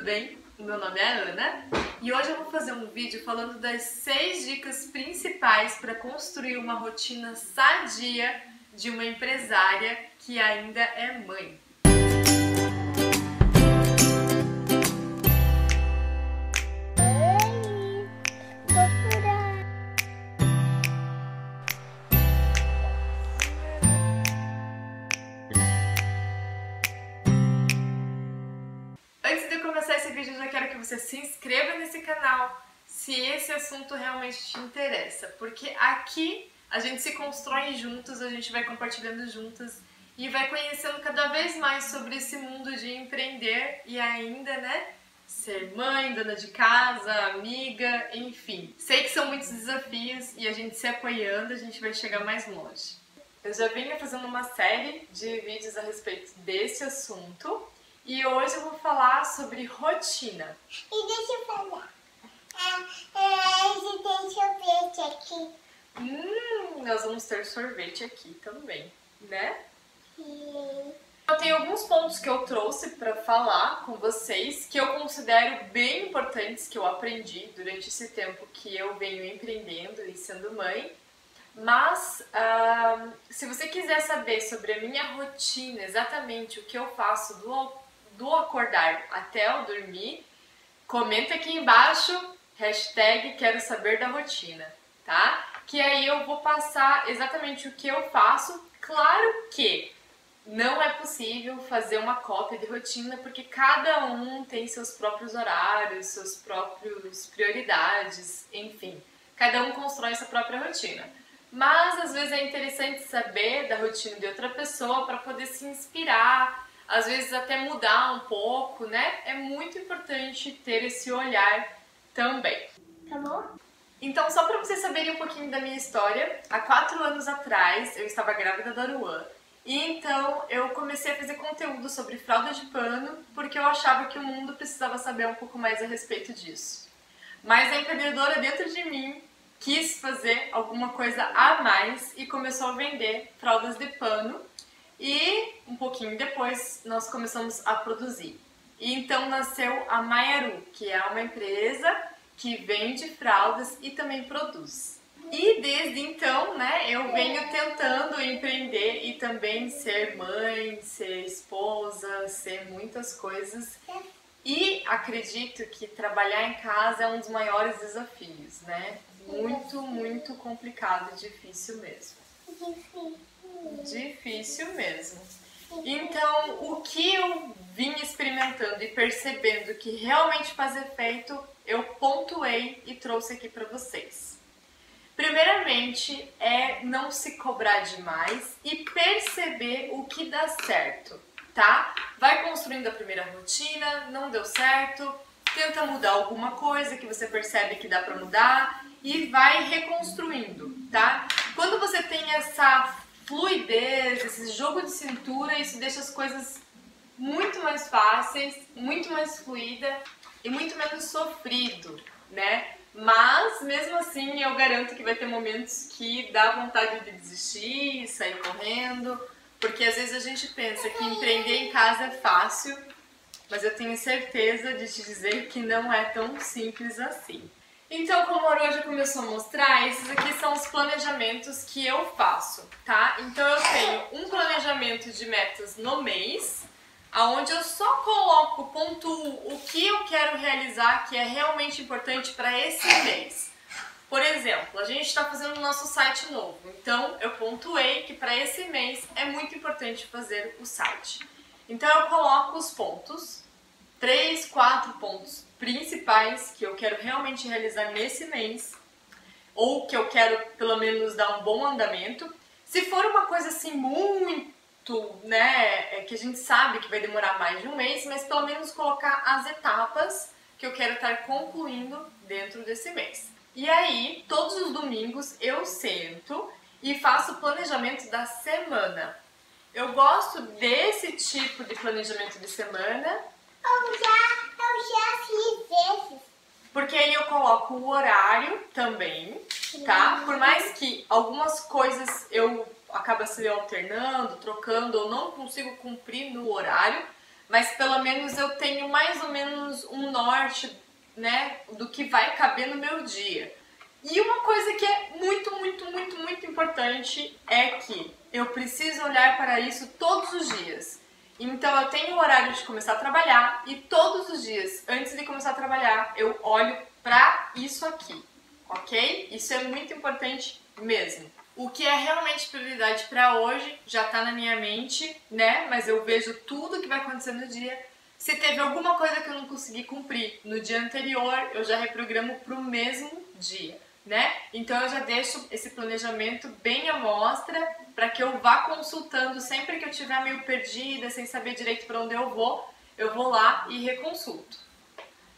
tudo bem? Meu nome é Ana e hoje eu vou fazer um vídeo falando das 6 dicas principais para construir uma rotina sadia de uma empresária que ainda é mãe. Antes de eu começar esse vídeo, eu já quero que você se inscreva nesse canal se esse assunto realmente te interessa, porque aqui a gente se constrói juntos, a gente vai compartilhando juntas e vai conhecendo cada vez mais sobre esse mundo de empreender e ainda, né, ser mãe, dona de casa, amiga, enfim. Sei que são muitos desafios e a gente se apoiando, a gente vai chegar mais longe. Eu já venho fazendo uma série de vídeos a respeito desse assunto. E hoje eu vou falar sobre rotina. E deixa eu falar. A gente tem sorvete aqui. Nós vamos ter sorvete aqui também, né? Sim. Eu tenho alguns pontos que eu trouxe para falar com vocês que eu considero bem importantes, que eu aprendi durante esse tempo que eu venho empreendendo e sendo mãe. Mas, se você quiser saber sobre a minha rotina, exatamente o que eu faço do acordar até eu dormir, comenta aqui embaixo, hashtag quero saber da rotina, tá? Que aí eu vou passar exatamente o que eu faço. Claro que não é possível fazer uma cópia de rotina, porque cada um tem seus próprios horários, seus próprios prioridades, enfim. Cada um constrói sua própria rotina. Mas às vezes é interessante saber da rotina de outra pessoa para poder se inspirar, às vezes até mudar um pouco, né? É muito importante ter esse olhar também. Tá bom? Então, só para vocês saberem um pouquinho da minha história, há 4 anos atrás eu estava grávida da Aruan. E então eu comecei a fazer conteúdo sobre fralda de pano porque eu achava que o mundo precisava saber um pouco mais a respeito disso. Mas a empreendedora dentro de mim quis fazer alguma coisa a mais e começou a vender fraldas de pano. E um pouquinho depois nós começamos a produzir. E então nasceu a Maiaru, que é uma empresa que vende fraldas e também produz. E desde então, né, eu venho tentando empreender e também ser mãe, ser esposa, ser muitas coisas. E acredito que trabalhar em casa é um dos maiores desafios, né? Muito, muito complicado e difícil mesmo. Difícil mesmo. Então, o que eu vim experimentando e percebendo que realmente faz efeito, eu pontuei e trouxe aqui para vocês. Primeiramente, é não se cobrar demais e perceber o que dá certo, tá? Vai construindo a primeira rotina, não deu certo, tenta mudar alguma coisa que você percebe que dá para mudar e vai reconstruindo, tá? Quando você tem essa fluidez, esse jogo de cintura, isso deixa as coisas muito mais fáceis, muito mais fluida e muito menos sofrido, né? Mas, mesmo assim, eu garanto que vai ter momentos que dá vontade de desistir, sair correndo, porque às vezes a gente pensa que empreender em casa é fácil, mas eu tenho certeza de te dizer que não é tão simples assim. Então, como a Aurora já começou a mostrar, esses aqui são os planejamentos que eu faço, tá? Então eu tenho um planejamento de metas no mês, onde eu só coloco, pontuo o que eu quero realizar que é realmente importante para esse mês. Por exemplo, a gente está fazendo o nosso site novo, então eu pontuei que para esse mês é muito importante fazer o site. Então eu coloco os pontos, 3, 4 pontos principais que eu quero realmente realizar nesse mês, ou que eu quero pelo menos dar um bom andamento. Se for uma coisa assim muito, né, que a gente sabe que vai demorar mais de um mês, mas pelo menos colocar as etapas que eu quero estar concluindo dentro desse mês. E aí, todos os domingos eu sento e faço o planejamento da semana. Eu gosto desse tipo de planejamento de semana. Eu já fiz esses. Porque aí eu coloco o horário também, tá? Por mais que algumas coisas eu acabo se alternando, trocando, ou não consigo cumprir no horário, mas pelo menos eu tenho mais ou menos menos um norte, né, do que vai caber no meu dia. E uma coisa que é muito importante é que eu preciso olhar para isso todos os dias. Então eu tenho o horário de começar a trabalhar e todos os dias, antes de começar a trabalhar, eu olho para isso aqui, ok? Isso é muito importante mesmo. O que é realmente prioridade para hoje já está na minha mente, né? Mas eu vejo tudo que vai acontecer no dia. Se teve alguma coisa que eu não consegui cumprir no dia anterior, eu já reprogramo para o mesmo dia, né? Então eu já deixo esse planejamento bem à mostra para que eu vá consultando sempre que eu estiver meio perdida, sem saber direito para onde eu vou lá e reconsulto.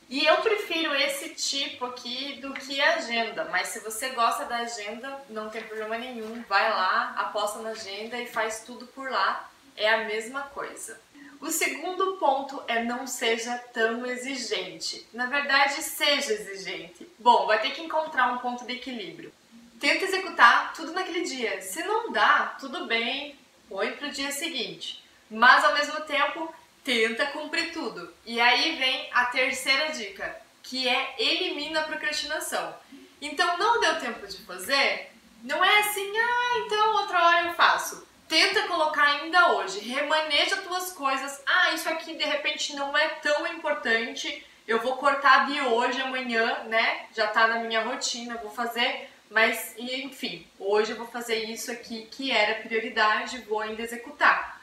E eu prefiro esse tipo aqui do que a agenda, mas se você gosta da agenda, não tem problema nenhum, vai lá, aposta na agenda e faz tudo por lá, é a mesma coisa. O segundo ponto é não seja tão exigente. Na verdade, seja exigente. Bom, vai ter que encontrar um ponto de equilíbrio. Tenta executar tudo naquele dia. Se não dá, tudo bem, põe para o dia seguinte. Mas ao mesmo tempo, tenta cumprir tudo. E aí vem a terceira dica, que é elimina a procrastinação. Então não deu tempo de fazer? Não é assim, então outra hora eu faço. Tenta colocar ainda hoje, remaneja tuas coisas. Isso aqui de repente não é tão importante, eu vou cortar de hoje, amanhã, né? Já tá na minha rotina, vou fazer, mas enfim, hoje eu vou fazer isso aqui que era prioridade, vou ainda executar.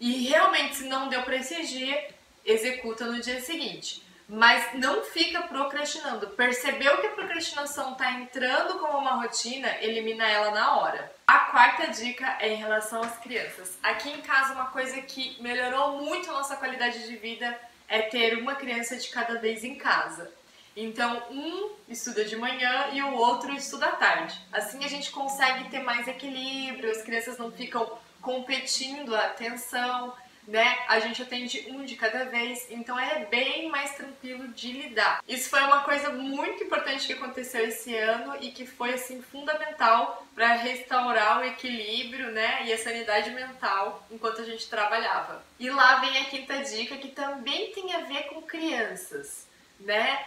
E realmente, se não deu para esse dia, executa no dia seguinte. Mas não fica procrastinando. Percebeu que a procrastinação está entrando como uma rotina, elimina ela na hora. A quarta dica é em relação às crianças. Aqui em casa, uma coisa que melhorou muito a nossa qualidade de vida é ter uma criança de cada vez em casa. Então, um estuda de manhã e o outro estuda à tarde. Assim a gente consegue ter mais equilíbrio, as crianças não ficam competindo a atenção, né? A gente atende um de cada vez, então é bem mais tranquilo de lidar. Isso foi uma coisa muito importante que aconteceu esse ano e que foi assim fundamental para restaurar o equilíbrio, né, e a sanidade mental enquanto a gente trabalhava. E lá vem a quinta dica, que também tem a ver com crianças, né?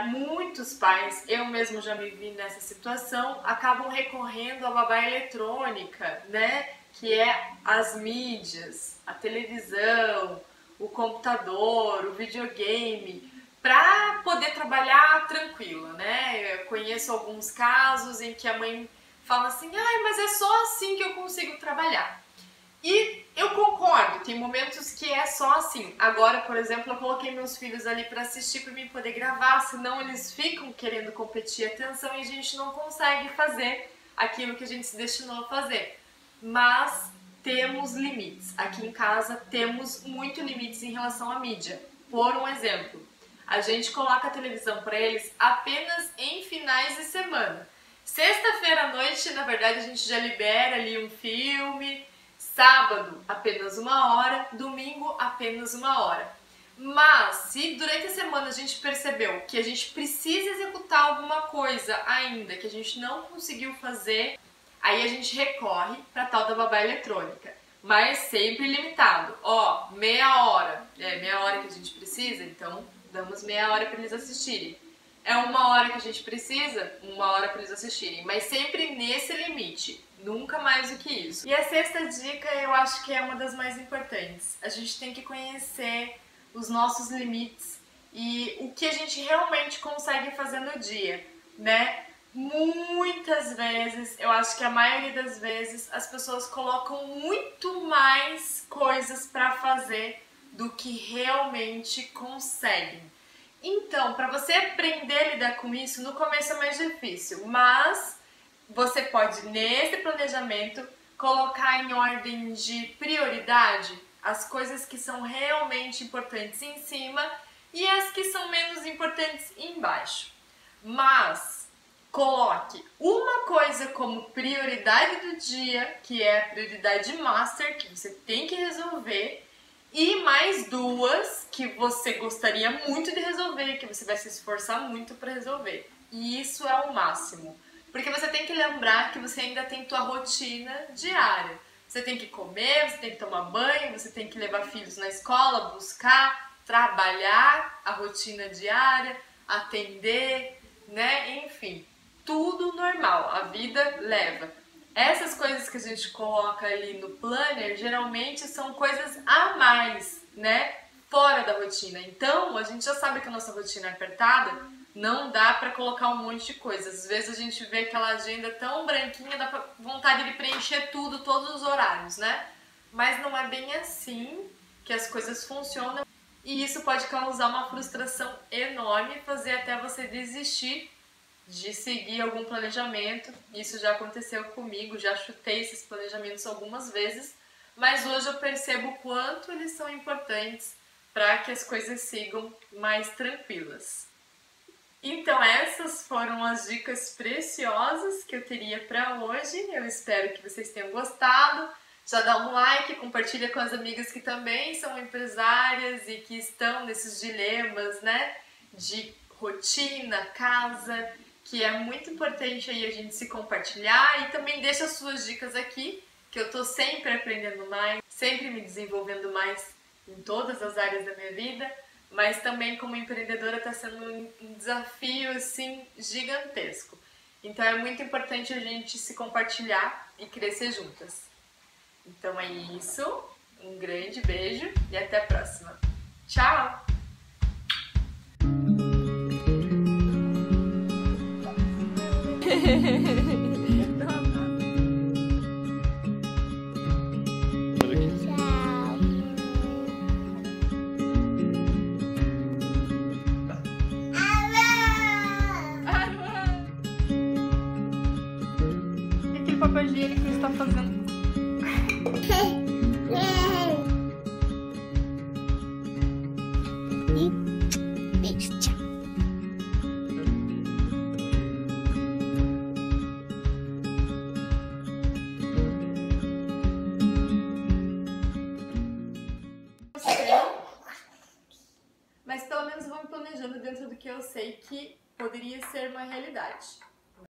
Muitos pais, eu mesmo já me vi nessa situação, acabam recorrendo à babá eletrônica, né? Que é as mídias, a televisão, o computador, o videogame, para poder trabalhar tranquila, né? Eu conheço alguns casos em que a mãe fala assim, mas é só assim que eu consigo trabalhar. E eu concordo, tem momentos que é só assim. Agora, por exemplo, eu coloquei meus filhos ali para assistir para mim poder gravar, senão eles ficam querendo competir atenção e a gente não consegue fazer aquilo que a gente se destinou a fazer. Mas temos limites. Aqui em casa temos muito limites em relação à mídia. Por um exemplo, a gente coloca a televisão para eles apenas em finais de semana. Sexta-feira à noite, na verdade, a gente já libera ali um filme. Sábado, apenas 1 hora. Domingo, apenas 1 hora. Mas, se durante a semana a gente percebeu que a gente precisa executar alguma coisa ainda que a gente não conseguiu fazer, aí a gente recorre para tal da babá eletrônica, mas sempre limitado. Meia hora. É meia hora que a gente precisa, então damos meia hora para eles assistirem. É 1 hora que a gente precisa, 1 hora para eles assistirem, mas sempre nesse limite, nunca mais do que isso. E a sexta dica eu acho que é uma das mais importantes. A gente tem que conhecer os nossos limites e o que a gente realmente consegue fazer no dia, né? Muitas vezes, eu acho que a maioria das vezes, as pessoas colocam muito mais coisas para fazer do que realmente conseguem. Então, para você aprender a lidar com isso, no começo é mais difícil, mas você pode, nesse planejamento, colocar em ordem de prioridade as coisas que são realmente importantes em cima e as que são menos importantes embaixo. Mas coloque uma coisa como prioridade do dia, que é a prioridade master, que você tem que resolver, e mais 2 que você gostaria muito de resolver, que você vai se esforçar muito para resolver. E isso é o máximo. Porque você tem que lembrar que você ainda tem tua rotina diária. Você tem que comer, você tem que tomar banho, você tem que levar filhos na escola, buscar. trabalhar, a rotina diária, atender, né? Enfim, tudo normal, a vida leva. Essas coisas que a gente coloca ali no planner, geralmente são coisas a mais, né? Fora da rotina. Então, a gente já sabe que a nossa rotina é apertada, não dá pra colocar um monte de coisas. Às vezes a gente vê aquela agenda tão branquinha, dá pra vontade de preencher tudo, todos os horários, né? Mas não é bem assim que as coisas funcionam. E isso pode causar uma frustração enorme e fazer até você desistir de seguir algum planejamento. Isso já aconteceu comigo, já chutei esses planejamentos algumas vezes, mas hoje eu percebo o quanto eles são importantes para que as coisas sigam mais tranquilas. Então essas foram as dicas preciosas que eu teria para hoje. Eu espero que vocês tenham gostado. Já dá um like, compartilha com as amigas que também são empresárias e que estão nesses dilemas, né, de rotina, casa, que é muito importante aí a gente se compartilhar. E também deixa as suas dicas aqui, que eu tô sempre aprendendo mais, sempre me desenvolvendo mais em todas as áreas da minha vida, mas também como empreendedora está sendo um desafio assim gigantesco. Então é muito importante a gente se compartilhar e crescer juntas. Então é isso, um grande beijo e até a próxima. Tchau! Aquele papel higiênico que você está fazendo. Beijo, tchau. Mas pelo menos eu vou me planejando dentro do que eu sei que poderia ser uma realidade.